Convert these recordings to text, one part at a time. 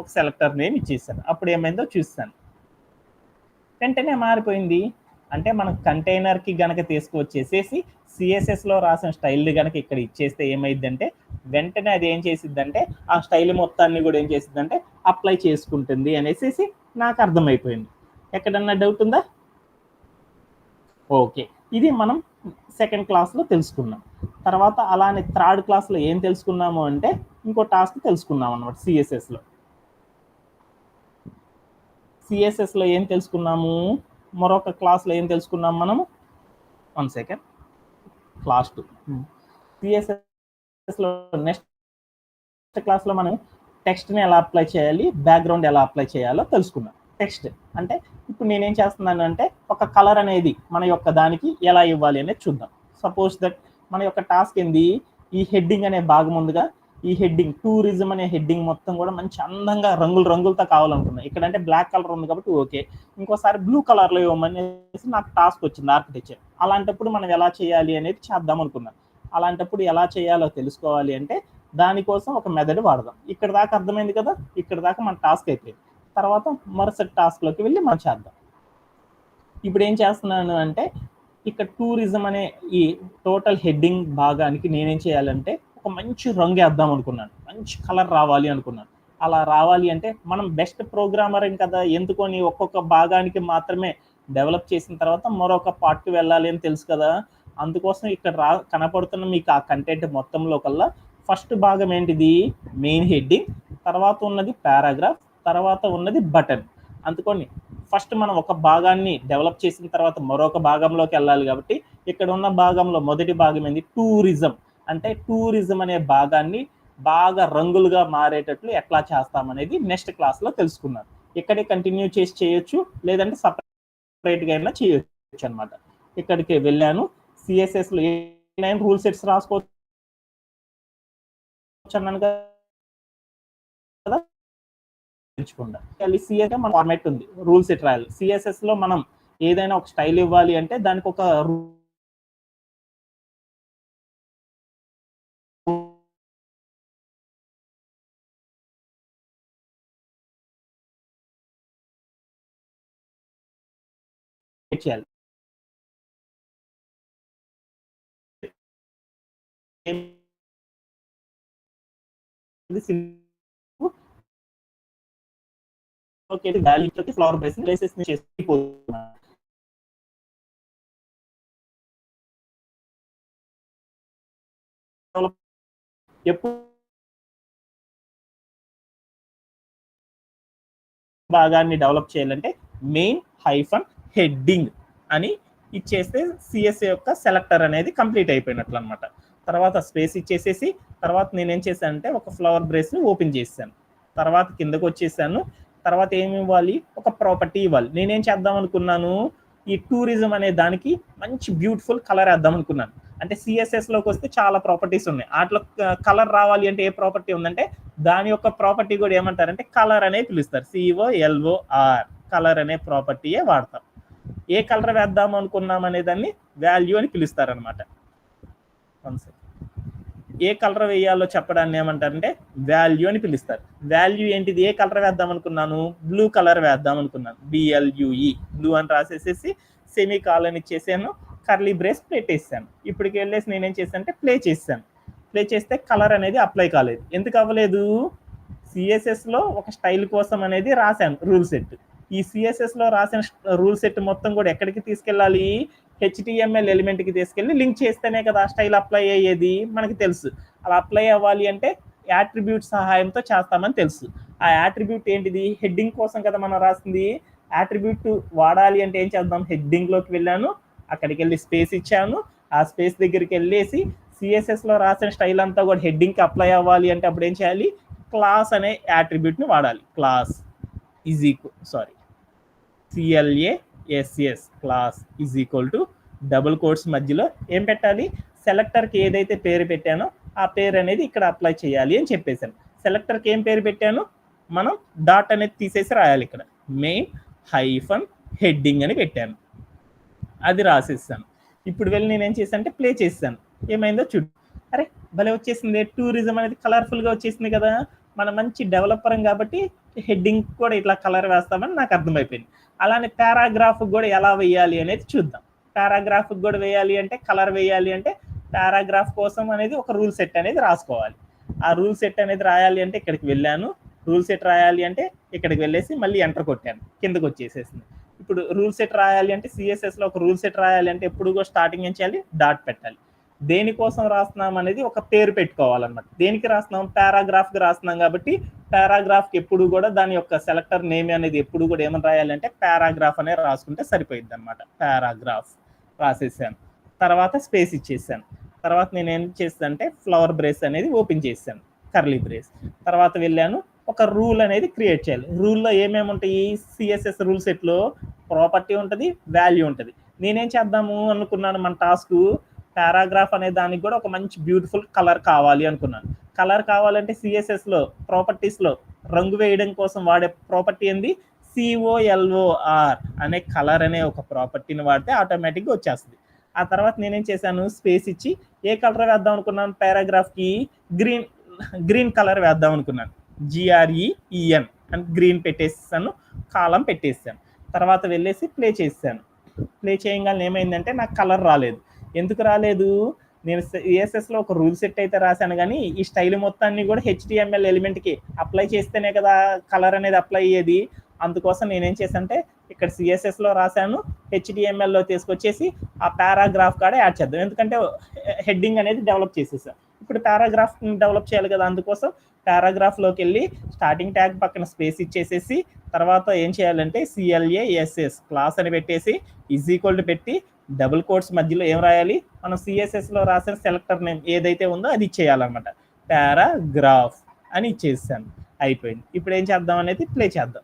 ఒక selector name ఇచ్చేసాను. అప్పుడు ఏమైందో చూస్తాను. వెంటనే మారిపోయింది. అంటే మనం కంటైనర్కి గనక తీసుకువచ్చేసేసి సిఎస్ఎస్లో రాసిన స్టైల్ గనక ఇక్కడ ఇచ్చేస్తే ఏమైందంటే వెంటనే అది ఏం చేసిద్దంటే ఆ స్టైల్ మొత్తాన్ని కూడా ఏం చేసిద్దంటే అప్లై చేసుకుంటుంది అనేసి నాకు అర్థమైపోయింది. ఎక్కడన్నా డౌట్ ఉందా? ఓకే, ఇది మనం సెకండ్ క్లాస్లో తెలుసుకున్నాం. తర్వాత అలానే థర్డ్ క్లాస్లో ఏం తెలుసుకున్నాము అంటే ఇంకో టాస్క్ తెలుసుకున్నాం అన్నమాట. సిఎస్ఎస్లో ఏం తెలుసుకున్నాము, మరొక క్లాస్లో ఏం తెలుసుకున్నాం మనము, 1 సెకండ్, క్లాస్ 2 సిఎస్ఎస్లో నెక్స్ట్ క్లాస్లో మనం టెక్స్ట్ని ఎలా అప్లై చేయాలి, బ్యాక్గ్రౌండ్ ఎలా అప్లై చేయాలో తెలుసుకున్నాం. టెక్స్ట్ అంటే ఇప్పుడు నేనేం చేస్తున్నాను అంటే ఒక కలర్ అనేది మన యొక్క దానికి ఎలా ఇవ్వాలి అనేది చూద్దాం. సపోజ్ దట్ మన యొక్క టాస్క్ ఏంది, ఈ హెడ్డింగ్ అనే భాగం ఉందిగా, ఈ హెడ్డింగ్ టూరిజం అనే హెడ్డింగ్ మొత్తం కూడా మంచి అందంగా రంగులతో కావాలనుకున్నాను. ఇక్కడ అంటే బ్లాక్ కలర్ ఉంది కాబట్టి ఓకే, ఇంకోసారి బ్లూ కలర్లో ఇవ్వమనేసి నాకు టాస్క్ వచ్చింది ఆర్కిటెక్చర్. అలాంటప్పుడు మనం ఎలా చేయాలి అనేది చేద్దాం అనుకున్నాను. అలాంటప్పుడు ఎలా చేయాలో తెలుసుకోవాలి అంటే దానికోసం ఒక మెథడ్ వాడదాం. ఇక్కడ దాకా అర్థమైంది కదా, ఇక్కడ దాకా మన టాస్క్ అయిపోయింది. తర్వాత మరుసటి టాస్క్లోకి వెళ్ళి మనం చేద్దాం. ఇప్పుడు ఏం చేస్తున్నాను అంటే ఇక్కడ టూరిజం అనే ఈ టోటల్ హెడ్డింగ్ భాగానికి నేనేం చేయాలంటే ఒక మంచి రంగు వేద్దాం అనుకున్నాను, మంచి కలర్ రావాలి అనుకున్నాను. అలా రావాలి అంటే మనం బెస్ట్ ప్రోగ్రామర్ కదా, ఎందుకొని ఒక్కొక్క భాగానికి మాత్రమే డెవలప్ చేసిన తర్వాత మరొక పార్ట్కి వెళ్ళాలి అని తెలుసు కదా. అందుకోసం ఇక్కడ కనపడుతున్న మీకు ఆ కంటెంట్ మొత్తంలో కల్లా ఫస్ట్ భాగం ఏంటిది, మెయిన్ హెడ్డింగ్, తర్వాత ఉన్నది పారాగ్రాఫ్, తర్వాత ఉన్నది బటన్. అందుకని ఫస్ట్ మనం ఒక భాగాన్ని డెవలప్ చేసిన తర్వాత మరొక భాగంలోకి వెళ్ళాలి కాబట్టి ఇక్కడ ఉన్న భాగంలో మొదటి భాగం ఏంది, టూరిజం. అంటే టూరిజం అనే భాగాన్ని బాగా రంగులుగా మారేటట్లు ఎట్లా చేస్తామనేది నెక్స్ట్ క్లాస్లో తెలుసుకున్నాను. ఇక్కడే కంటిన్యూ చేసి చేయొచ్చు, లేదంటే సపరేట్గా అయినా చేయొచ్చు అనమాట. ఇక్కడికి వెళ్ళాను. సిఎస్ఎస్లో ఏ రూల్ సెట్స్ రాసుకోవచ్చు అన్నాను కదా, సిఎస్ మన ఫార్మాట్ ఉంది, రూల్ సెట్ రాయాలి. సిఎస్ఎస్ లో మనం ఏదైనా ఒక స్టైల్ ఇవ్వాలి అంటే దానికి ఒక చేయాలి. Okay, value flower base places ని చేసిపోతున్నాను. ఎప్పుడు భాగాన్ని డెవలప్ చేయాలంటే మెయిన్ హైఫన్ హెడ్డింగ్ అని ఇచ్చేస్తే సిఎస్ఏ యొక్క సెలెక్టర్ అనేది కంప్లీట్ అయిపోయినట్లు అనమాట. తర్వాత స్పేస్ ఇచ్చేసేసి తర్వాత నేనేం చేశానంటే ఒక ఫ్లవర్ బ్రేస్ని ఓపెన్ చేశాను. తర్వాత కిందకు వచ్చేసాను. తర్వాత ఏమి ఇవ్వాలి, ఒక ప్రాపర్టీ ఇవ్వాలి. నేనేం చేద్దాం అనుకున్నాను, ఈ టూరిజం అనే దానికి మంచి బ్యూటిఫుల్ కలర్ వేద్దాం అనుకున్నాను. అంటే సిఎస్ఎస్లోకి వస్తే చాలా ప్రాపర్టీస్ ఉన్నాయి. వాటిలో కలర్ రావాలి అంటే ఏ ప్రాపర్టీ ఉందంటే దాని యొక్క ప్రాపర్టీ కూడా ఏమంటారంటే కలర్ అనే పిలుస్తారు. COLOR కలర్ అనే ప్రాపర్టీయే వాడతాం. ఏ కలర్ వేద్దాం అనుకున్నాం అనే దాన్ని వాల్యూ అని పిలుస్తారనమాట. ఏ కలర్ వేయాలో చెప్పడాన్ని ఏమంటారంటే వాల్యూ అని పిలుస్తారు. వాల్యూ ఏంటిది, ఏ కలర్ వేద్దాం అనుకున్నాను, బ్లూ కలర్ వేద్దాం అనుకున్నాను. BLUE బ్లూ అని రాసేసేసి సెమీ కాలన్ ఇచ్చేసాను, కర్లీ బ్రేస్ పెట్టేసాను. ఇప్పటికి వెళ్ళేసి నేనేం చేశాను అంటే ప్లే చేశాను. ప్లే చేస్తే కలర్ అనేది అప్లై కాలేదు. ఎందుకు అవ్వలేదు, సిఎస్ఎస్లో ఒక స్టైల్ కోసం అనేది రాశాను రూల్ సెట్. ఈ సిఎస్ఎస్లో రాసిన రూల్ సెట్ మొత్తం కూడా ఎక్కడికి తీసుకెళ్ళాలి, HTML ఎలిమెంట్కి తీసుకెళ్ళి లింక్ చేస్తేనే కదా స్టైల్ అప్లై అయ్యేది, మనకి తెలుసు. అలా అప్లై అవ్వాలి అంటే యాట్రిబ్యూట్ సహాయంతో చేస్తామని తెలుసు. ఆ యాట్రిబ్యూట్ ఏంటిది, హెడ్డింగ్ కోసం కదా మనం రాసింది. యాట్రిబ్యూట్ వాడాలి అంటే ఏం చేద్దాం, హెడ్డింగ్లోకి వెళ్ళాను, అక్కడికి వెళ్ళి స్పేస్ ఇచ్చాను. ఆ స్పేస్ దగ్గరికి వెళ్ళేసి సిఎస్ఎస్లో రాసిన స్టైల్ అంతా కూడా హెడ్డింగ్కి అప్లై అవ్వాలి అంటే అప్పుడు ఏం చేయాలి, క్లాస్ అనే యాట్రిబ్యూట్ని వాడాలి. Class is equal CLASS class is equal to double quotes మధ్యలో ఏం పెట్టాలి, సెలెక్టర్కి ఏదైతే పేరు పెట్టానో ఆ పేరు అనేది ఇక్కడ అప్లై చేయాలి అని చెప్పేశాను. సెలెక్టర్కి ఏం పేరు పెట్టాను, మనం డాట్ అనేది తీసేసి రాయాలి. ఇక్కడ మెయిన్ హైఫన్ హెడ్డింగ్ అని పెట్టాను, అది రాసేసాను. ఇప్పుడు వెళ్ళి నేను ఏం చేశాను అంటే ప్లే చేశాను. ఏమైందో చూడు, అరే భలే వచ్చేసింది, టూరిజం అనేది కలర్ఫుల్గా వచ్చేసింది కదా. మనం మంచి డెవలపర్ కాబట్టి హెడ్డింగ్ కూడా ఇట్లా కలర్ వేస్తామని నాకు అర్థమైపోయింది. అలానే పారాగ్రాఫ్ కూడా ఎలా వేయాలి అనేది చూద్దాం. పారాగ్రాఫ్ కూడా వేయాలి అంటే కలర్ వేయాలి అంటే పారాగ్రాఫ్ కోసం అనేది ఒక రూల్ సెట్ అనేది రాసుకోవాలి. ఆ రూల్ సెట్ అనేది రాయాలి అంటే ఇక్కడికి వెళ్ళాను, రూల్ సెట్ రాయాలి అంటే ఇక్కడికి వెళ్ళేసి మళ్ళీ ఎంటర్ కొట్టాను, కిందకు వచ్చేసేసింది. ఇప్పుడు రూల్ సెట్ రాయాలి అంటే సిఎస్ఎస్లో ఒక రూల్ సెట్ రాయాలి అంటే ఎప్పుడు కూడా స్టార్టింగ్ ఏం చేయాలి, డాట్ పెట్టాలి. దేనికోసం రాస్తున్నాం అనేది ఒక పేరు పెట్టుకోవాలన్నమాట. దేనికి రాస్తున్నాం, పారాగ్రాఫ్కి రాస్తున్నాం కాబట్టి పారాగ్రాఫ్కి ఎప్పుడు కూడా దాని యొక్క సెలెక్టర్ నేమ్ అనేది ఎప్పుడు కూడా ఏమని రాయాలంటే పారాగ్రాఫ్ అనేది రాసుకుంటే సరిపోయింది అనమాట. పారాగ్రాఫ్ రాసేసాను, తర్వాత స్పేస్ ఇచ్చేసాను. తర్వాత నేను ఏం చేస్తాను అంటే ఫ్లవర్ బ్రేస్ అనేది ఓపెన్ చేశాను, కర్లీ బ్రేస్. తర్వాత వెళ్ళాను, ఒక రూల్ అనేది క్రియేట్ చేయాలి. రూల్లో ఏమేమి ఉంటాయి, సిఎస్ఎస్ రూల్ సెట్లో ప్రాపర్టీ ఉంటుంది, వాల్యూ ఉంటుంది. నేనేం చేద్దాము అనుకున్నాను, మన టాస్క్ పారాగ్రాఫ్ అనే దానికి కూడా ఒక మంచి బ్యూటిఫుల్ కలర్ కావాలి అనుకున్నాను. కలర్ కావాలంటే సిఎస్ఎస్లో ప్రాపర్టీస్లో రంగు వేయడం కోసం వాడే ప్రాపర్టీ ఏంది, COLOR అనే కలర్ అనే ఒక ప్రాపర్టీని వాడితే ఆటోమేటిక్గా వచ్చేస్తుంది. ఆ తర్వాత నేనేం చేశాను, స్పేస్ ఇచ్చి ఏ కలర్ వేద్దాం అనుకున్నాను, పారాగ్రాఫ్కి గ్రీన్ కలర్ వేద్దాం అనుకున్నాను. GREEN అని గ్రీన్ పెట్టేసాను, కాలం పెట్టేసాను. తర్వాత వెళ్ళేసి ప్లే చేశాను. ప్లే చేయగానే ఏమైందంటే నాకు కలర్ రాలేదు. ఎందుకు రాలేదు, నేను సిఎస్ఎస్లో ఒక రూల్ సెట్ అయితే రాశాను కానీ ఈ స్టైల్ మొత్తాన్ని కూడా HTML ఎలిమెంట్కి అప్లై చేస్తేనే కదా కలర్ అనేది అప్లై అయ్యేది. అందుకోసం నేనేం చేశానంటే ఇక్కడ సిఎస్ఎస్లో రాశాను, HTMLలో తీసుకొచ్చేసి ఆ పారాగ్రాఫ్ కాడ యాడ్ చేద్దాం. ఎందుకంటే హెడ్డింగ్ అనేది డెవలప్ చేసేసాను. ఇప్పుడు పారాగ్రాఫ్ డెవలప్ చేయాలి కదా, అందుకోసం పారాగ్రాఫ్లోకి వెళ్ళి స్టార్టింగ్ ట్యాగ్ పక్కన స్పేస్ ఇచ్చేసేసి తర్వాత ఏం చేయాలంటే CLASS క్లాస్ అని పెట్టేసి = పెట్టి డబుల్ కోట్స్ మధ్యలో ఏం రాయాలి, మనం సిఎస్ఎస్లో రాసిన సెలెక్టర్ నేమ్ ఏదైతే ఉందో అది ఇచ్చేయాలన్నమాట. పారాగ్రాఫ్ అని ఇచ్చేసాను, అయిపోయింది. ఇప్పుడు ఏం చేద్దాం అనేది ప్లే చేద్దాం.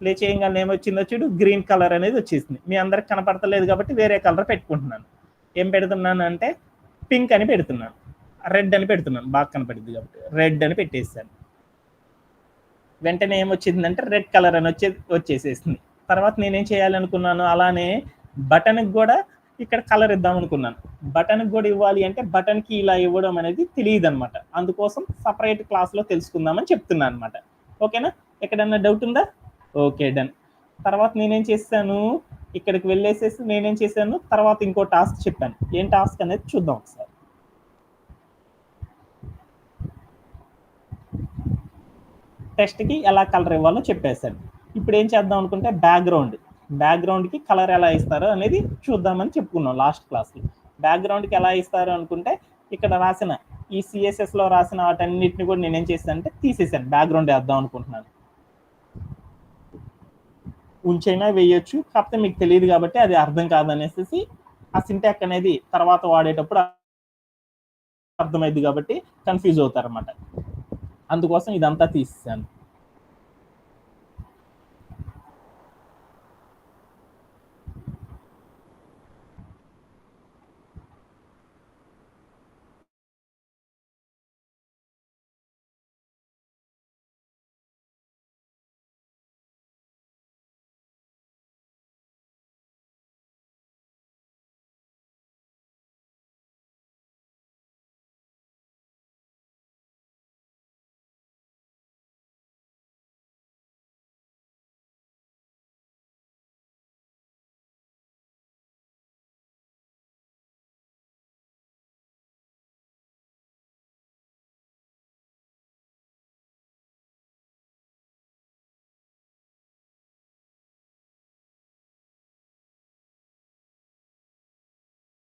ప్లే చేయగానే ఏమొచ్చిందో చూడు, గ్రీన్ కలర్ అనేది వచ్చేసింది. మీ అందరికి కనపడతలేదు కాబట్టి వేరే కలర్ పెట్టుకుంటున్నాను. ఏం పెడుతున్నాను అంటే పింక్ అని పెడుతున్నాను, రెడ్ అని పెడుతున్నాను, బాగా కనపడింది కాబట్టి రెడ్ అని పెట్టేసాను. వెంటనే ఏమొచ్చిందంటే రెడ్ కలర్ అని వచ్చేసేసింది. తర్వాత నేనేం చేయాలనుకున్నాను, అలానే బటన్కి కూడా ఇక్కడ కలర్ ఇద్దాం అనుకున్నాను. బటన్కి కూడా ఇవ్వాలి అంటే బటన్కి ఇలా ఇవ్వడం అనేది తెలియదు అనమాట. అందుకోసం సపరేట్ క్లాస్లో తెలుసుకుందామని చెప్తున్నాను అనమాట. ఓకేనా, ఎక్కడన్నా డౌట్ ఉందా? Okay, done. తర్వాత నేనేం చేశాను, ఇక్కడికి వెళ్ళేసేసి నేనేం చేశాను, తర్వాత ఇంకో టాస్క్ చెప్పాను. ఏం టాస్క్ అనేది చూద్దాం ఒకసారి. టెక్స్ట్కి ఎలా కలర్ ఇవ్వాలో చెప్పేశాను. ఇప్పుడు ఏం చేద్దాం అనుకుంటే బ్యాక్గ్రౌండ్కి కలర్ ఎలా ఇస్తారో అనేది చూద్దామని చెప్పుకున్నాం లాస్ట్ క్లాస్లో. బ్యాక్గ్రౌండ్కి ఎలా ఇస్తారు అనుకుంటే ఇక్కడ రాసిన ఈ సిఎస్ఎస్లో రాసిన వాటన్నిటిని కూడా నేనేం చేశాను అంటే తీసేసాను. బ్యాక్గ్రౌండ్ వేద్దాం అనుకుంటున్నాను, ఉంచైనా వేయొచ్చు, కాకపోతే మీకు తెలియదు కాబట్టి అది అర్థం కాదనేసి ఆ సింటాక్ అనేది తర్వాత వాడేటప్పుడు అర్థమైంది కాబట్టి కన్ఫ్యూజ్ అవుతారు అన్నమాట. అందుకోసం ఇదంతా తీసేసాను.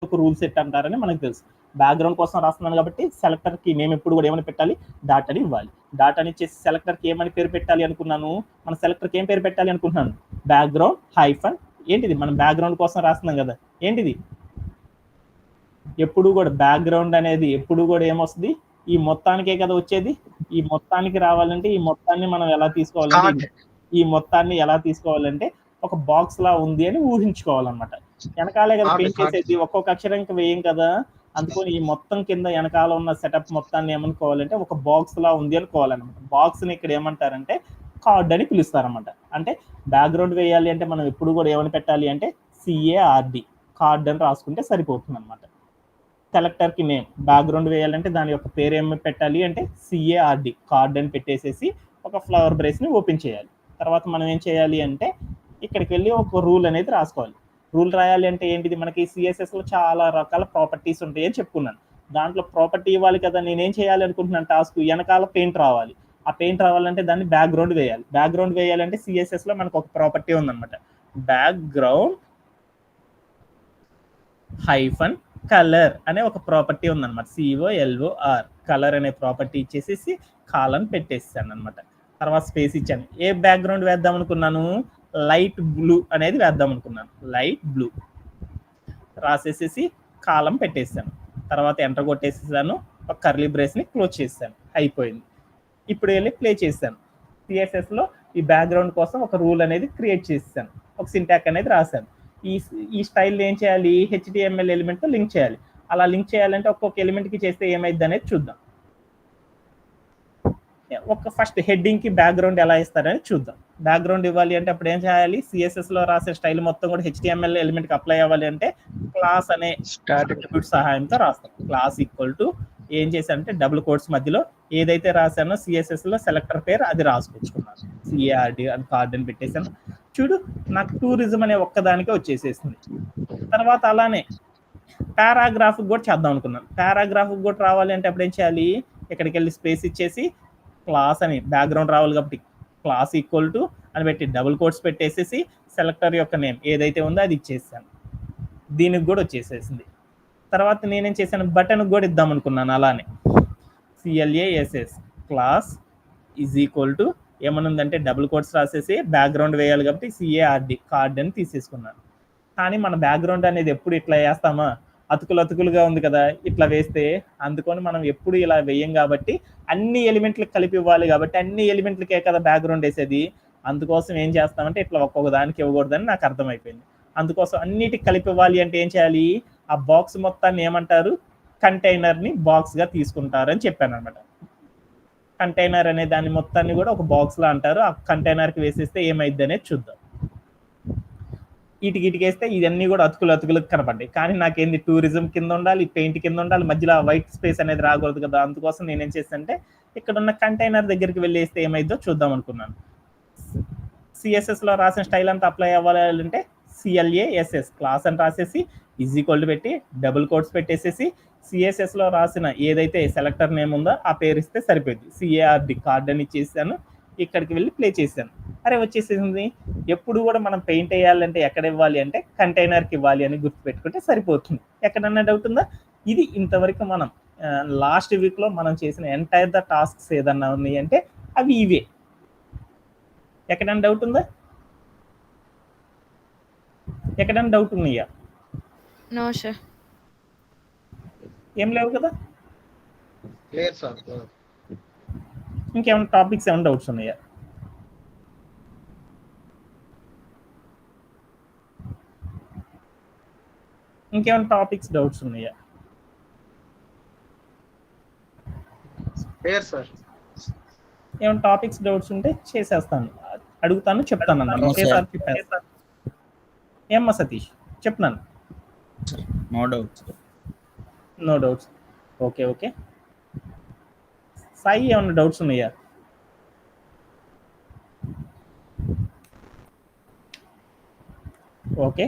ఒక రూల్ సెట్ అంటారని మనకు తెలుసు. బ్యాక్గ్రౌండ్ కోసం రాస్తున్నాను కాబట్టి సెలెక్టర్కి నేమ్ ఎప్పుడు కూడా ఏమని పెట్టాలి, డాట్ అని ఇవ్వాలి. డాట్ అని ఇచ్చేసి సెలెక్టర్కి ఏమని పేరు పెట్టాలి అనుకున్నాను, మన సెలెక్టర్కి ఏం పేరు పెట్టాలి అనుకుంటున్నాను, బ్యాక్గ్రౌండ్ హైఫన్ ఏంటిది, మనం బ్యాక్గ్రౌండ్ కోసం రాస్తున్నాం కదా, ఏంటిది ఎప్పుడు కూడా బ్యాక్గ్రౌండ్ అనేది ఎప్పుడు కూడా ఏమొస్తుంది, ఈ మొత్తానికే కదా వచ్చేది. ఈ మొత్తానికి రావాలంటే ఈ మొత్తాన్ని మనం ఎలా తీసుకోవాలంటే ఈ మొత్తాన్ని ఎలా తీసుకోవాలంటే ఒక బాక్స్ లా ఉంది అని ఊహించుకోవాలన్నమాట. వెనకాలే కదా పెయింట్ చేసేది, ఒక్కొక్క అక్షరంకి వేయం కదా, అందుకని ఈ మొత్తం కింద వెనకాల ఉన్న సెటప్ మొత్తాన్ని ఏమనుకోవాలంటే ఒక బాక్స్ లా ఉంది అనుకోవాలన్నమాట. బాక్స్ ని ఇక్కడ ఏమంటారంటే కార్డ్ అని పిలుస్తారన్నమాట. అంటే బ్యాక్గ్రౌండ్ వేయాలి అంటే మనం ఎప్పుడు కూడా ఏమని పెట్టాలి అంటే CARD, కార్డ్ అని రాసుకుంటే సరిపోతుంది అనమాట. సెలెక్టర్కి నేమ్ బ్యాక్గ్రౌండ్ వేయాలంటే దాని యొక్క పేరు ఏమి పెట్టాలి అంటే CARD కార్డ్ అని పెట్టేసేసి ఒక ఫ్లవర్ బ్రేస్ని ఓపెన్ చేయాలి. తర్వాత మనం ఏం చేయాలి అంటే ఇక్కడికి వెళ్ళి ఒక రూల్ అనేది రాసుకోవాలి. రూల్ రాయాలి అంటే ఏంటిది, మనకి CSSలో చాలా రకాల ప్రాపర్టీస్ ఉంటాయి అని చెప్పుకున్నాను. దాంట్లో ప్రాపర్టీ ఇవ్వాలి కదా, నేనేం చేయాలి అనుకుంటున్నాను టాస్క్, వెనకాల పెయింట్ రావాలి. ఆ పెయింట్ రావాలంటే దాన్ని బ్యాక్గ్రౌండ్ వేయాలి. బ్యాక్గ్రౌండ్ వేయాలంటే CSSలో మనకు ఒక ప్రాపర్టీ ఉందన్నమాట, బ్యాక్గ్రౌండ్ హైఫన్ కలర్ అనే ఒక ప్రాపర్టీ ఉందన్నమాట. COLOR కలర్ అనే ప్రాపర్టీ ఇచ్చేసేసి కాలన్ పెట్టేసాను అనమాట. తర్వాత స్పేస్ ఇచ్చాను. ఏ బ్యాక్గ్రౌండ్ వేద్దాం అనుకున్నాను, లైట్ బ్లూ అనేది వేద్దాం అనుకున్నాను. లైట్ బ్లూ రాసేసేసి కాలం పెట్టేసాను. తర్వాత ఎంటర్ కొట్టేసేసాను. ఒక కర్లీ బ్రేస్ని క్లోజ్ చేశాను. అయిపోయింది. ఇప్పుడు వెళ్ళి ప్లే చేశాను. CSSలో ఈ బ్యాక్గ్రౌండ్ కోసం ఒక రూల్ అనేది క్రియేట్ చేశాను. ఒక సింటాక్ అనేది రాశాను. ఈ స్టైల్ ఏం చేయాలి, HTML ఎలిమెంట్తో లింక్ చేయాలి. అలా లింక్ చేయాలంటే ఒక్కొక్క ఎలిమెంట్కి చేస్తే ఏమైంది అనేది చూద్దాం. ఒక ఫస్ట్ హెడ్డింగ్కి బ్యాక్గ్రౌండ్ ఎలా ఇస్తారని చూద్దాం. బ్యాక్గ్రౌండ్ ఇవ్వాలి అంటే అప్పుడు ఏం చేయాలి, CSSలో రాసే స్టైల్ మొత్తం కూడా HTML ఎలిమెంట్కి అప్లై అవ్వాలి అంటే క్లాస్ అనే అట్రిబ్యూట్ సహాయంతో రాస్తాం. క్లాస్ ఈక్వల్ టు ఏం చేశానంటే డబుల్ కోట్స్ మధ్యలో ఏదైతే రాశానో CSSలో సెలెక్టర్ పేరు అది రాసుకొచ్చుకున్నాను. CARD అని కార్డ్ అని పెట్టేశాను. చూడు, నాకు టూరిజం అనే ఒక్కదానికే వచ్చేసేసింది. తర్వాత అలానే పారాగ్రాఫ్ కూడా చేద్దాం అనుకున్నాను. పారాగ్రాఫ్ కూడా రావాలి అంటే అప్పుడు ఏం చేయాలి, ఇక్కడికి వెళ్ళి స్పేస్ ఇచ్చేసి క్లాస్ అని బ్యాక్గ్రౌండ్ రావాలి కాబట్టి క్లాస్ ఈక్వల్ టు అని పెట్టి డబుల్ కోట్స్ పెట్టేసేసి సెలెక్టర్ యొక్క నేమ్ ఏదైతే ఉందో అది ఇచ్చేసాను. దీనికి కూడా వచ్చేసేసింది. తర్వాత నేనేం చేశాను, బటన్ కూడా ఇద్దాం అనుకున్నాను. అలానే CLASS class is equal to ఏమనుందంటే డబుల్ కోట్స్ రాసేసి బ్యాక్గ్రౌండ్ వేయాలి కాబట్టి CARD కార్డ్ అని తీసేసుకున్నాను. కానీ మన బ్యాక్గ్రౌండ్ అనేది ఎప్పుడు ఇట్లా వేస్తామా, అతుకులుగా ఉంది కదా, ఇట్లా వేస్తే అందుకొని మనం ఎప్పుడు ఇలా వేయం కాబట్టి అన్ని ఎలిమెంట్లకు కలిపి ఇవ్వాలి కాబట్టి అన్ని ఎలిమెంట్లకే కదా బ్యాక్గ్రౌండ్ వేసేది. అందుకోసం ఏం చేస్తామంటే ఇట్లా ఒక్కొక్క దానికి ఇవ్వకూడదని నాకు అర్థమైపోయింది. అందుకోసం అన్నిటికి కలిపి ఇవ్వాలి అంటే ఏం చేయాలి, ఆ బాక్స్ మొత్తాన్ని ఏమంటారు, కంటైనర్ని బాక్స్గా తీసుకుంటారని చెప్పాను అనమాట. కంటైనర్ అనే దాన్ని మొత్తాన్ని కూడా ఒక బాక్స్లా అంటారు. ఆ కంటైనర్కి వేసేస్తే ఏమైద్ది అనేది చూద్దాం. ఇటుకి వేస్తే ఇవన్నీ కూడా అతుకులకు కనపడ్డాయి. కానీ నాకేంది, టూరిజం కింద ఉండాలి, పెయింట్ కింద ఉండాలి, మధ్యలో వైట్ స్పేస్ అనేది రాకూడదు కదా. అందుకోసం నేనేం చేస్తానంటే ఇక్కడ ఉన్న కంటైనర్ దగ్గరికి వెళ్ళేస్తే ఏమైందో చూద్దాం అనుకున్నాను. CSSలో రాసిన స్టైల్ అంతా అప్లై అవ్వాలంటే CLASS క్లాస్ అని రాసేసి ఈజ్ ఈక్వల్ టు పెట్టి డబుల్ కోట్స్ పెట్టేసేసి CSSలో రాసిన ఏదైతే సెలెక్టర్ నేమ్ ఉందో ఆ పేరు ఇస్తే సరిపోయింది. CARD కార్డ్ అని ఇచ్చేసాను. ఇక్కడికి వెళ్ళి ప్లే చేశాను. అరే వచ్చేసింది. ఎప్పుడు కూడా మనం పెయింట్ వేయాలంటే ఎక్కడ ఇవ్వాలి అంటే కంటైనర్కి ఇవ్వాలి అని గుర్తుపెట్టుకుంటే సరిపోతుంది. ఎక్కడన్నా డౌట్ ఉందా? ఇది ఇంతవరకు మనం లాస్ట్ వీక్లో మనం చేసిన ఎంటైర్ ద టాస్క్స్ ఏదన్నా ఉన్నాయి అంటే అవి ఇవే. ఎక్కడన్నా డౌట్ ఉందా? ఎక్కడన్నా డౌట్ ఉన్నాయా? No sir. ఏం లేవు కదా. Clear sir. ఇంకేమైనా టాపిక్స్ ఏమైనా డౌట్స్ ఉన్నాయా? ఇంకేమైనా టాపిక్స్ డౌట్స్ ఉన్నాయా? Clear sir. ఏమైనా టాపిక్స్ డౌట్స్ ఉంటే చేసేస్తాను, అడుగుతాను, చెప్తాను అన్నమాట. ఒకేసారి చెప్పేస్తాను. ఏమ్మా సతీష్ చెప్తున్నాను. No doubts. ఓకే. సాయి ఏమైనా డౌట్స్ ఉన్నాయా? ఓకే.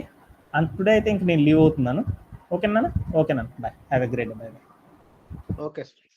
అండ్ టుడే అయితే ఇంక నేను లీవ్ అవుతున్నాను. ఓకేనా? Bye. Have a great day. Bye. Okay sir.